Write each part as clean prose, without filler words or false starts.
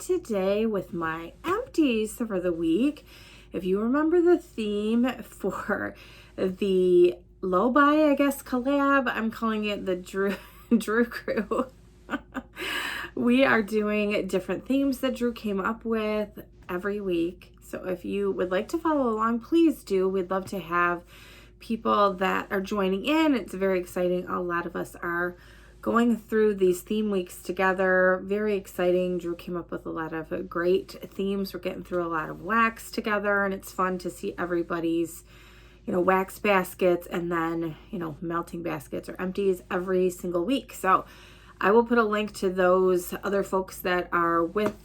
today with my empties for the week. If you remember the theme for the low-buy, I guess, collab, I'm calling it the Drew Crew. We are doing different themes that Drew came up with every week. So if you would like to follow along, please do. We'd love to have people that are joining in. It's very exciting. A lot of us are going through these theme weeks together. Very exciting. Drew came up with a lot of great themes. We're getting through a lot of wax together, and it's fun to see everybody's, wax baskets and then, melting baskets or empties every single week. So I will put a link to those other folks that are with,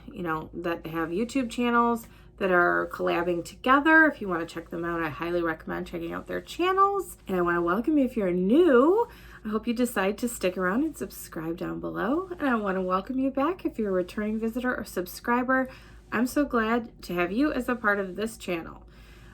that have YouTube channels that are collabing together. If you want to check them out, I highly recommend checking out their channels. And I want to welcome you if you're new. I hope you decide to stick around and subscribe down below. And I want to welcome you back if you're a returning visitor or subscriber. I'm so glad to have you as a part of this channel.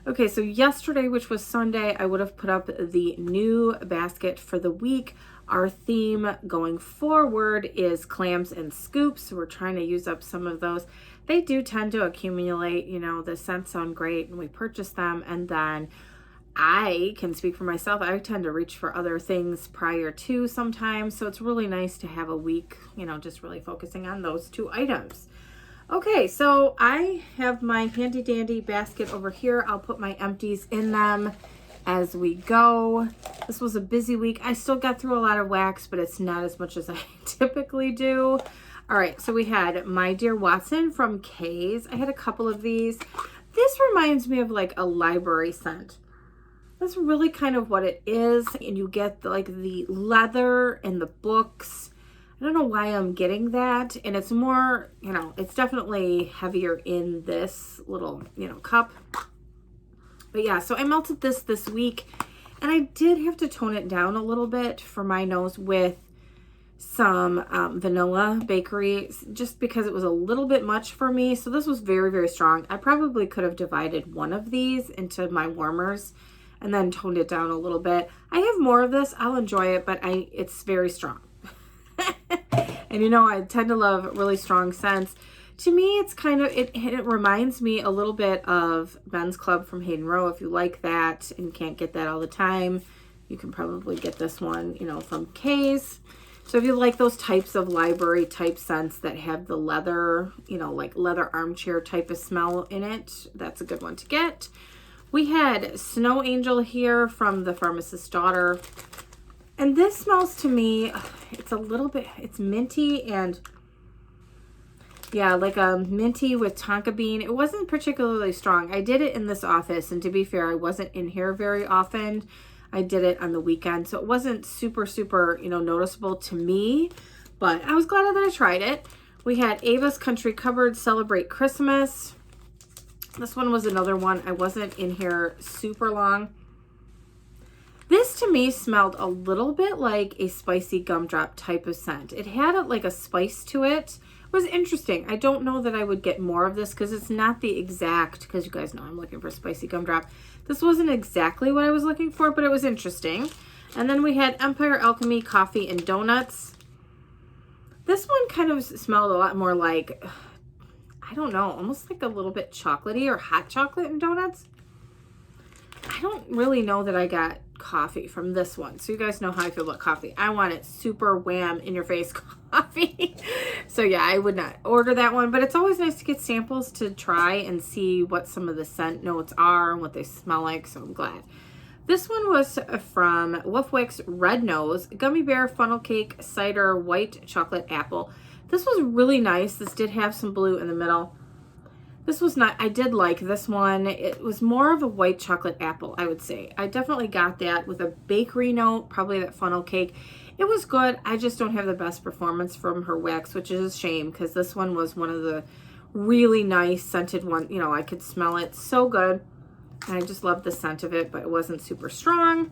Okay, so yesterday, which was Sunday, I would have put up the new basket for the week. Our theme going forward is clams and scoops. So we're trying to use up some of those. They do tend to accumulate, the scents sound great and we purchase them, and then I can speak for myself. I tend to reach for other things prior to sometimes. So it's really nice to have a week, just really focusing on those two items. Okay, so I have my handy dandy basket over here. I'll put my empties in them as we go. This was a busy week. I still got through a lot of wax, but it's not as much as I typically do. All right, so we had My Dear Watson from K's. I had a couple of these. This reminds me of like a library scent. That's really kind of what it is. And you get the leather and the books. I don't know why I'm getting that. And it's more, it's definitely heavier in this little, cup. But yeah, so I melted this week. And I did have to tone it down a little bit for my nose with some vanilla bakery, just because it was a little bit much for me. So this was very, very strong. I probably could have divided one of these into my warmers and then toned it down a little bit. I have more of this. I'll enjoy it, but it's very strong. And I tend to love really strong scents. To me, it's kind of, it reminds me a little bit of Ben's Club from Hayden Row. If you like that and can't get that all the time, you can probably get this one, from K's. So if you like those types of library type scents that have the leather, like leather armchair type of smell in it, that's a good one to get. We had Snow Angel here from The Pharmacist's Daughter. And this smells to me, it's minty and yeah, like a minty with tonka bean. It wasn't particularly strong. I did it in this office, and to be fair, I wasn't in here very often. I did it on the weekend, so it wasn't super, noticeable to me, but I was glad that I tried it. We had Ava's Country Cupboard Celebrate Christmas. This one was another one. I wasn't in here super long. This to me smelled a little bit like a spicy gumdrop type of scent. It had like a spice to it. It was interesting. I don't know that I would get more of this because it's not the exact, because you guys know I'm looking for spicy gumdrop. This wasn't exactly what I was looking for, but it was interesting. And then we had Empire Alchemy Coffee and Donuts. This one kind of smelled a lot more like, I don't know, almost like a little bit chocolatey or hot chocolate and donuts. I don't really know that I got coffee from this one. So you guys know how I feel about coffee. I want it super wham in your face coffee. So yeah, I would not order that one, but it's always nice to get samples to try and see what some of the scent notes are and what they smell like. So I'm glad. This one was from Wolfwick's Red Nose Gummy Bear Funnel Cake Cider White Chocolate Apple. This was really nice. This did have some blue in the middle. This was not, I did like this one. It was more of a white chocolate apple, I would say. I definitely got that with a bakery note, probably that funnel cake. It was good. I just don't have the best performance from her wax, which is a shame because this one was one of the really nice scented one. I could smell it so good. And I just loved the scent of it, but it wasn't super strong,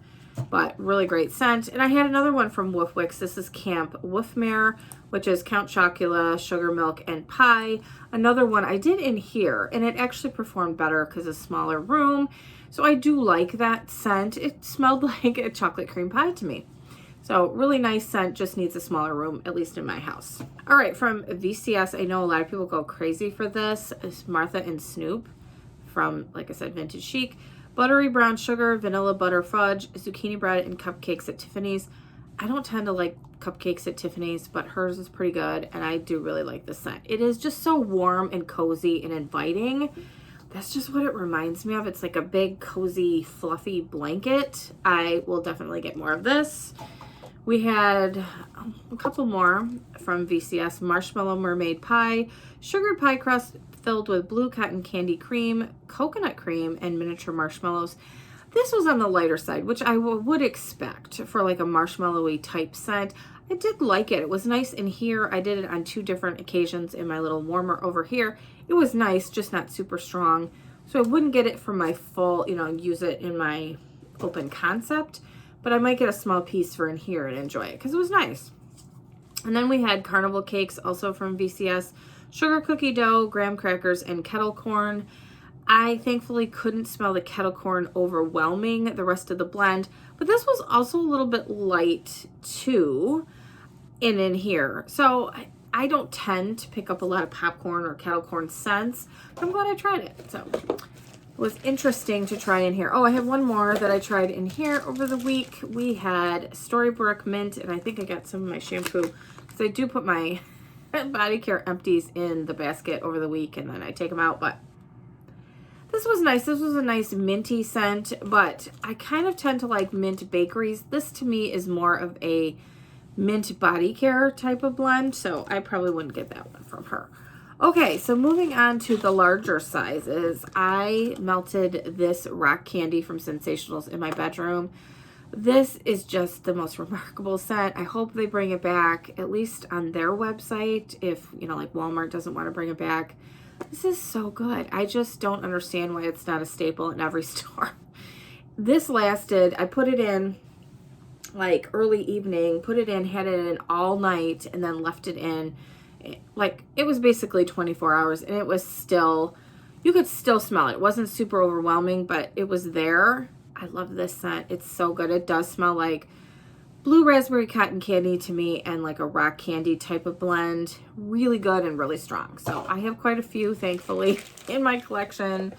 but really great scent. And I had another one from Wolfwick's. This is Camp Wolfmare, which is Count Chocula, Sugar Milk, and Pie. Another one I did in here, and it actually performed better because it's a smaller room. So I do like that scent. It smelled like a chocolate cream pie to me. So really nice scent, just needs a smaller room, at least in my house. All right, from VCS, I know a lot of people go crazy for this. It's Martha and Snoop from, like I said, Vintage Chic. Buttery brown sugar, vanilla butter fudge, zucchini bread, and cupcakes at Tiffany's. I don't tend to like cupcakes at Tiffany's, but hers is pretty good, and I do really like this scent. It is just so warm and cozy and inviting. That's just what it reminds me of. It's like a big, cozy, fluffy blanket. I will definitely get more of this. We had a couple more from VCS. Marshmallow Mermaid Pie, sugared pie crust filled with blue cotton candy cream, coconut cream, and miniature marshmallows. This was on the lighter side, which I would expect for like a marshmallowy type scent. I did like it. It was nice in here. I did it on 2 different occasions in my little warmer over here. It was nice, just not super strong. So I wouldn't get it for my full, use it in my open concept, but I might get a small piece for in here and enjoy it because it was nice. And then we had carnival cakes also from VCS, sugar cookie dough, graham crackers, and kettle corn. I thankfully couldn't smell the kettle corn overwhelming the rest of the blend, but this was also a little bit light too in here. So I don't tend to pick up a lot of popcorn or kettle corn scents, but I'm glad I tried it. So it was interesting to try in here. Oh, I have one more that I tried in here over the week. We had Storybrooke Mint, and I think I got some of my shampoo because I do put my body care empties in the basket over the week and then I take them out, but this was nice. This was a nice minty scent, but I kind of tend to like mint bakeries. This to me is more of a mint body care type of blend, so I probably wouldn't get that one from her. Okay, so moving on to the larger sizes, I melted this rock candy from Sensationals in my bedroom. This is just the most remarkable scent. I hope they bring it back, at least on their website, if, like Walmart doesn't want to bring it back. This is so good. I just don't understand why it's not a staple in every store. This lasted, I put it in like early evening, put it in, had it in all night, and then left it in. Like, it was basically 24 hours, and it was still, you could still smell it. It wasn't super overwhelming, but it was there. I love this scent. It's so good. It does smell like blue raspberry cotton candy to me and like a rock candy type of blend. Really good and really strong. So I have quite a few, thankfully, in my collection,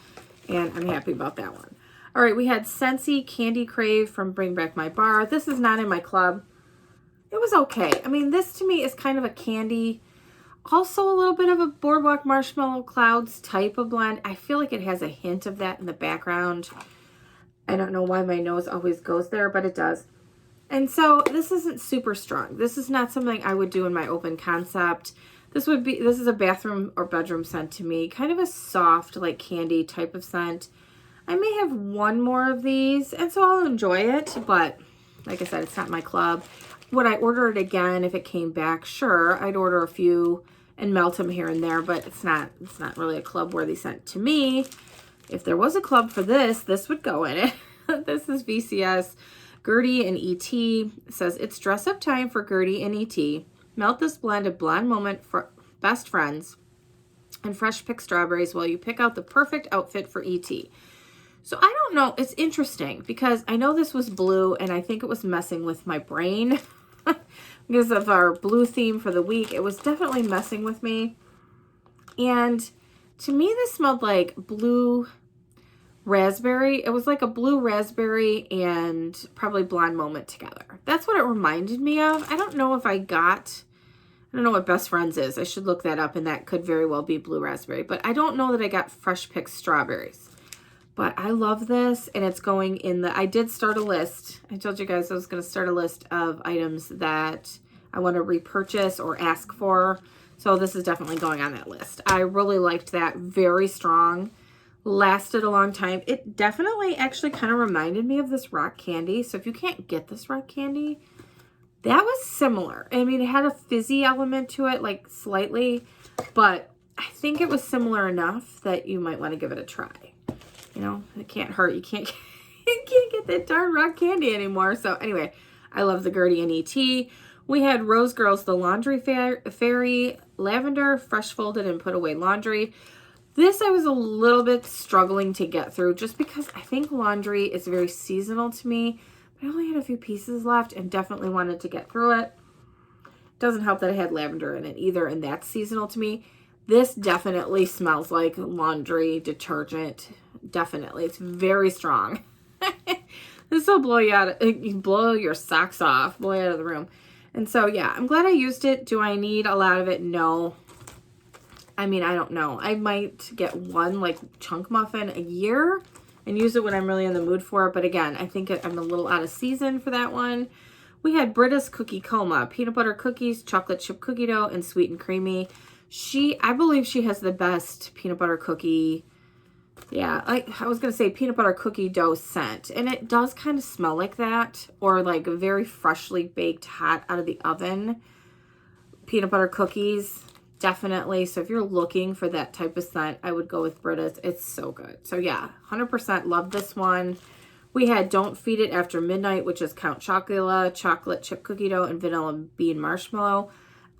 and I'm happy about that one. All right, we had Scentsy Candy Crave from Bring Back My Bar. This is not in my club. It was okay. I mean, this to me is kind of a candy, also a little bit of a Boardwalk Marshmallow Clouds type of blend. I feel like it has a hint of that in the background. I don't know why my nose always goes there, but it does. And so this isn't super strong. This is not something I would do in my open concept. This is a bathroom or bedroom scent to me. Kind of a soft, like candy type of scent. I may have one more of these, and so I'll enjoy it, but like I said, it's not my club. Would I order it again if it came back? Sure, I'd order a few and melt them here and there, but it's not really a club-worthy scent to me. If there was a club for this, this would go in it. This is VCS. Gertie and E.T. says, it's dress-up time for Gertie and E.T. Melt this blend of blonde moment for best friends and fresh picked strawberries while you pick out the perfect outfit for E.T. So I don't know. It's interesting because I know this was blue and I think it was messing with my brain because of our blue theme for the week. It was definitely messing with me. And to me, this smelled like blue raspberry. It was like a blue raspberry and probably blonde moment together. That's what it reminded me of. I don't know what Best Friends is. I should look that up, and that could very well be blue raspberry. But I don't know that I got fresh picked strawberries. But I love this, and it's going in I did start a list. I told you guys I was going to start a list of items that I want to repurchase or ask for. So this is definitely going on that list. I really liked that. Very strong. Lasted a long time. It definitely actually kind of reminded me of this rock candy. So if you can't get this rock candy, that was similar. I mean, it had a fizzy element to it, like slightly, but I think it was similar enough that you might want to give it a try. It can't hurt. You can't get that darn rock candy anymore. So anyway, I love the Gertie and E.T. We had Rose Girls, the Laundry Fairy, Lavender, Fresh Folded and Put Away Laundry. This I was a little bit struggling to get through just because I think laundry is very seasonal to me. I only had a few pieces left and definitely wanted to get through it. Doesn't help that I had lavender in it either, and that's seasonal to me. This definitely smells like laundry detergent. Definitely. It's very strong. This will blow you out, blow your socks off, blow you out of the room. And so, yeah, I'm glad I used it. Do I need a lot of it? No. I mean, I don't know. I might get one, like, chunk muffin a year and use it when I'm really in the mood for it. But again, I think I'm a little out of season for that one. We had Britta's Cookie Coma, peanut butter cookies, chocolate chip cookie dough, and sweet and creamy. I believe she has the best peanut butter cookie. Yeah, I was going to say peanut butter cookie dough scent. And it does kind of smell like that. Or like very freshly baked, hot out of the oven. Peanut butter cookies, definitely. So if you're looking for that type of scent, I would go with Britta's. It's so good. So yeah, 100% love this one. We had Don't Feed It After Midnight, which is Count Chocula, chocolate chip cookie dough, and vanilla bean marshmallow.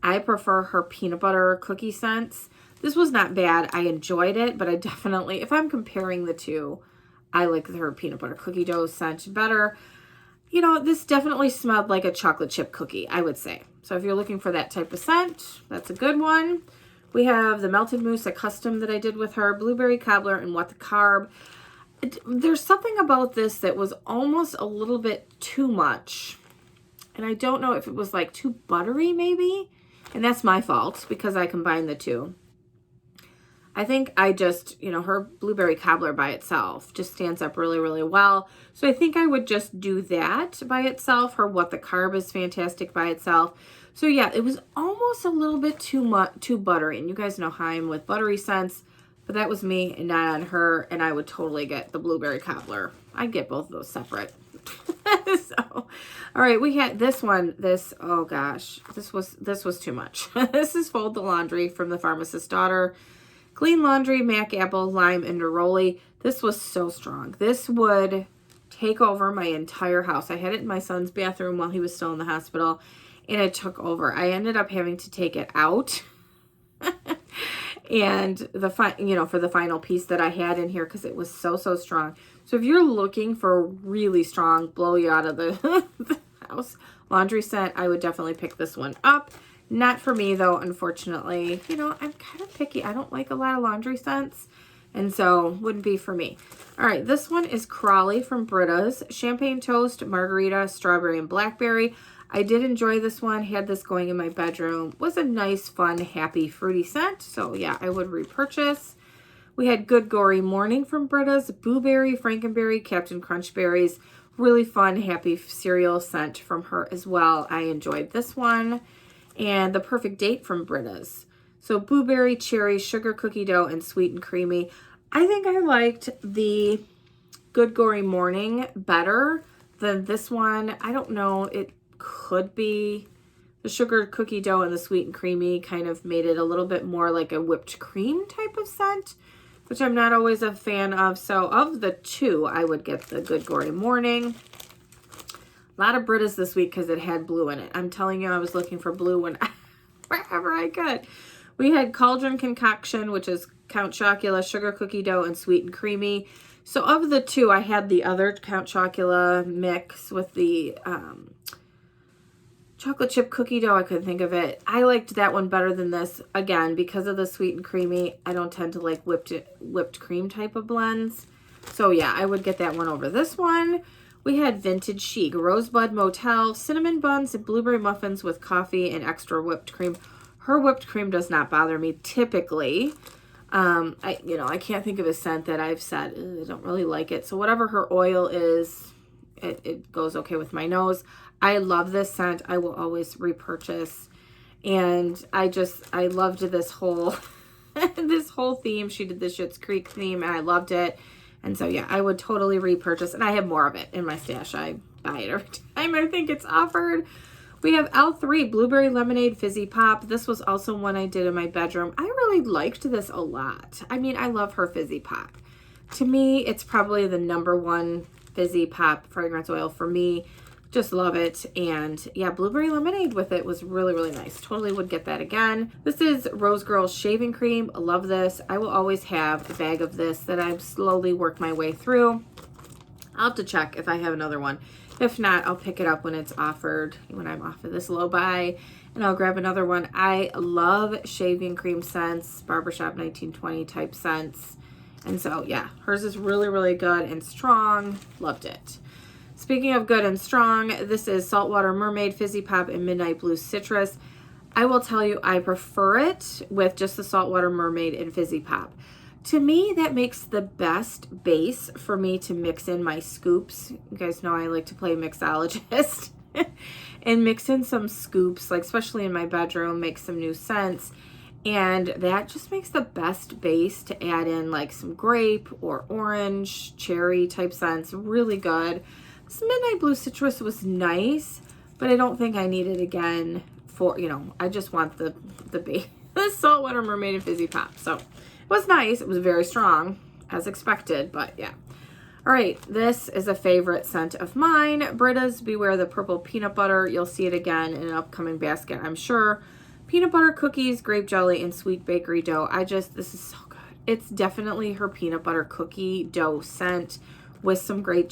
I prefer her peanut butter cookie scents. This was not bad. I enjoyed it, but I definitely, if I'm comparing the two, I like her peanut butter cookie dough scent better. You know, this definitely smelled like a chocolate chip cookie, I would say. So if you're looking for that type of scent, that's a good one. We have the Melted Mousse, a custom that I did with her, Blueberry Cobbler, and What the Carb. There's something about this that was almost a little bit too much. And I don't know if it was like too buttery maybe. And that's my fault because I combined the two. I think I just, you know, her Blueberry Cobbler by itself just stands up really, really well. So I think I would just do that by itself. Her What the Carb is fantastic by itself. So yeah, it was almost a little bit too buttery. And you guys know how I am with buttery scents. But that was me and not on her. And I would totally get the Blueberry Cobbler. I'd get both of those separate. So, all right, we had this one. Oh gosh, this was too much. This is Fold the Laundry from the Pharmacist's Daughter. Clean Laundry, Mac Apple, Lime, and Neroli. This was so strong. This would take over my entire house. I had it in my son's bathroom while he was still in the hospital, and it took over. I ended up having to take it out. And for the final piece that I had in here because it was so strong. So if you're looking for a really strong blow you out of the house laundry scent, I would definitely pick this one up. Not for me though, unfortunately. You know, I'm kind of picky. I don't like a lot of laundry scents, and so wouldn't be for me. All right, this one is Crawley from Britta's, Champagne Toast, Margarita, Strawberry, and Blackberry. I did enjoy this one. Had this going in my bedroom. Was a nice, fun, happy, fruity scent. So yeah, I would repurchase. We had Good Gory Morning from Britta's, Blueberry, Frankenberry, Captain Crunch Berries. Really fun, happy cereal scent from her as well. I enjoyed this one. And The Perfect Date from Britta's. So blueberry, cherry, sugar cookie dough, and sweet and creamy. I think I liked the Good Gory Morning better than this one. I don't know. It could be the sugar cookie dough and the sweet and creamy kind of made it a little bit more like a whipped cream type of scent, which I'm not always a fan of. So of the two, I would get the Good Gory Morning. A lot of Britta's this week because it had blue in it. I'm telling you, I was looking for blue wherever I could. We had Cauldron Concoction, which is Count Chocula, sugar cookie dough, and sweet and creamy. So of the two, I had the other Count Chocula mix with the chocolate chip cookie dough. I couldn't think of it. I liked that one better than this. Again, because of the sweet and creamy, I don't tend to like whipped cream type of blends. So yeah, I would get that one over this one. We had Vintage Chic, Rosebud Motel, cinnamon buns, and blueberry muffins with coffee and extra whipped cream. Her whipped cream does not bother me typically. I can't think of a scent that I've said, I don't really like it. So whatever her oil is, it goes okay with my nose. I love this scent. I will always repurchase. And I loved this whole this whole theme. She did the Schitt's Creek theme and I loved it. And so yeah, I would totally repurchase. And I have more of it in my stash. I buy it every time I think it's offered. We have L3 Blueberry Lemonade Fizzy Pop. This was also one I did in my bedroom. I really liked this a lot. I mean, I love her Fizzy Pop. To me, it's probably the #1 Fizzy Pop fragrance oil for me. Just love it. And yeah, blueberry lemonade with it was really, really nice. Totally would get that again. This is Rose Girls Shaving Cream. I love this. I will always have a bag of this that I've slowly worked my way through. I'll have to check if I have another one. If not, I'll pick it up when it's offered, when I'm off of this low buy, and I'll grab another one. I love shaving cream scents, barbershop 1920 type scents. And so, yeah, hers is really, really good and strong. Loved it. Speaking of good and strong, this is Saltwater, Mermaid, Fizzy Pop, and Midnight Blue Citrus. I will tell you, I prefer it with just the Saltwater, Mermaid, and Fizzy Pop. To me, that makes the best base for me to mix in my scoops. You guys know I like to play mixologist and mix in some scoops, like especially in my bedroom, make some new scents. And that just makes the best base to add in like some grape or orange, cherry type scents. Really good. This Midnight Blue Citrus was nice, but I don't think I need it again for, you know, I just want the base, the Saltwater, Mermaid, and Fizzy Pop. So it was nice. It was very strong as expected, but yeah. All right, this is a favorite scent of mine. Britta's Beware the Purple Peanut Butter. You'll see it again in an upcoming basket, I'm sure. Peanut butter cookies, grape jelly, and sweet bakery dough. This is so good. It's definitely her peanut butter cookie dough scent with some grape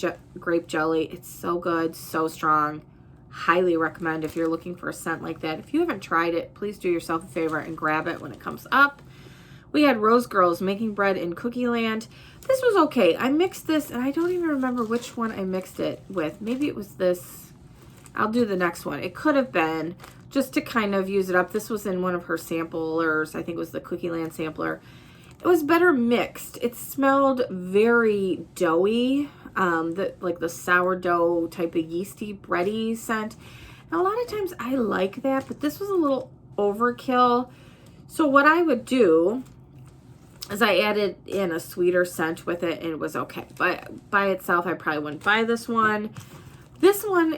jelly. It's so good, so strong. Highly recommend if you're looking for a scent like that. If you haven't tried it, please do yourself a favor and grab it when it comes up. We had Rose Girls Making Bread in Cookie Land. This was okay. I mixed this, and I don't even remember which one I mixed it with. Maybe it was this. I'll do the next one. It could have been just to kind of use it up. This was in one of her samplers. I think it was the Cookie Land sampler. It was better mixed. It smelled very doughy, like the sourdough type of yeasty, bready scent. And a lot of times I like that, but this was a little overkill. So what I would do is I added in a sweeter scent with it, and it was okay. But by itself, I probably wouldn't buy this one. This one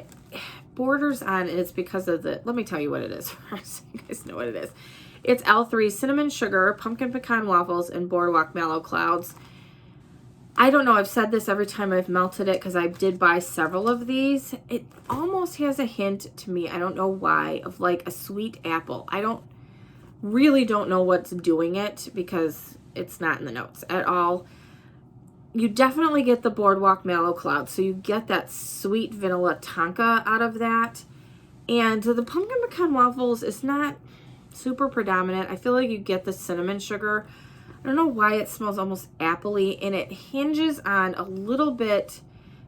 borders on, and it's because of the, let me tell you what it is first. You guys know what it is. It's L3 Cinnamon Sugar, Pumpkin Pecan Waffles, and Boardwalk Mallow Clouds. I don't know, I've said this every time I've melted it because I did buy several of these. It almost has a hint to me, I don't know why, of like a sweet apple. I really don't know what's doing it because it's not in the notes at all. You definitely get the Boardwalk Mallow Cloud, so you get that sweet vanilla tonka out of that. And the Pumpkin Pecan Waffles is not super predominant. I feel like you get the cinnamon sugar. I don't know why it smells almost appley, and it hinges on a little bit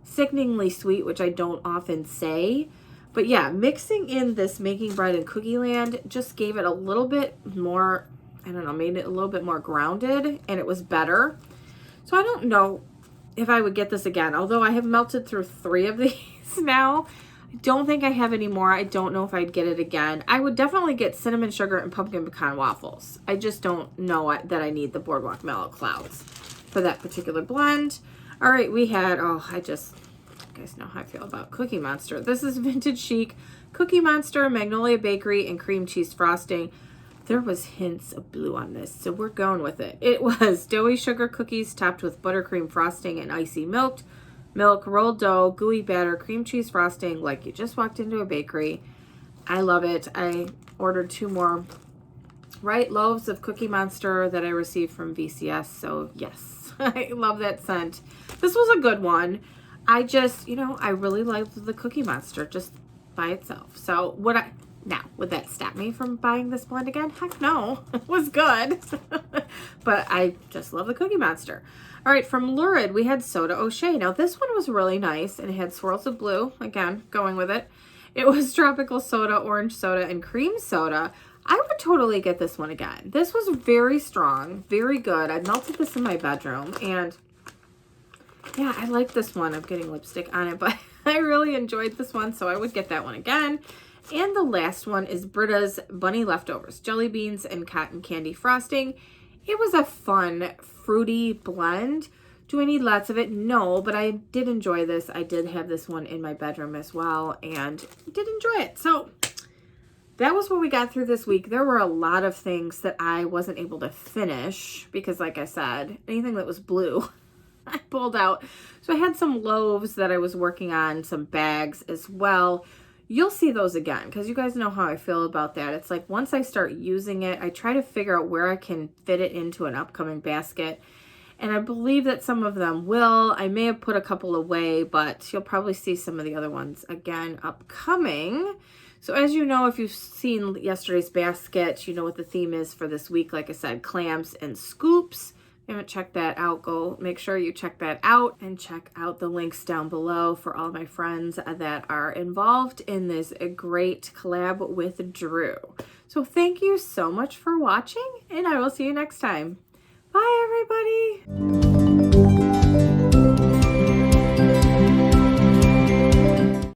sickeningly sweet, which I don't often say. But yeah, mixing in this Making Bread in Cookie Land just gave it a little bit more, I don't know, made it a little bit more grounded, and it was better. So I don't know if I would get this again, although I have melted through 3 of these now. I don't think I have any more. I don't know if I'd get it again. I would definitely get Cinnamon Sugar and Pumpkin Pecan Waffles. I just don't know that I need the Boardwalk Mallow Clouds for that particular blend. All right, we had, you guys know how I feel about Cookie Monster. This is Vintage Chic, Cookie Monster, Magnolia Bakery, and Cream Cheese Frosting. There was hints of blue on this, so we're going with it. It was doughy sugar cookies topped with buttercream frosting and icy milk, rolled dough, gooey batter, cream cheese frosting, like you just walked into a bakery. I love it. I ordered 2 more loaves of Cookie Monster that I received from VCS, so yes, I love that scent. This was a good one. I just, I really liked the Cookie Monster just by itself. So now, would that stop me from buying this blend again? Heck no. It was good. But I just love the Cookie Monster. All right, from Lurid, we had Soda O'Shea. Now, this one was really nice, and it had swirls of blue. Again, going with it. It was tropical soda, orange soda, and cream soda. I would totally get this one again. This was very strong, very good. I melted this in my bedroom, and yeah, I like this one. I'm getting lipstick on it, but I really enjoyed this one, so I would get that one again. And the last one is Britta's Bunny Leftovers, jelly beans and cotton candy frosting. It was a fun, fruity blend. Do I need lots of it? No, but I did enjoy this. I did have this one in my bedroom as well, and did enjoy it. So that was what we got through this week. There were a lot of things that I wasn't able to finish because, like I said, anything that was blue, I pulled out. So I had some loaves that I was working on, some bags as well. You'll see those again because you guys know how I feel about that. It's like once I start using it, I try to figure out where I can fit it into an upcoming basket. And I believe that some of them will. I may have put a couple away, but you'll probably see some of the other ones again upcoming. So as you know, if you've seen yesterday's basket, you know what the theme is for this week. Like I said, clams and scoops. If you haven't checked that out, go make sure you check that out and check out the links down below for all my friends that are involved in this great collab with Drew. So thank you so much for watching, and I will see you next time. Bye, everybody.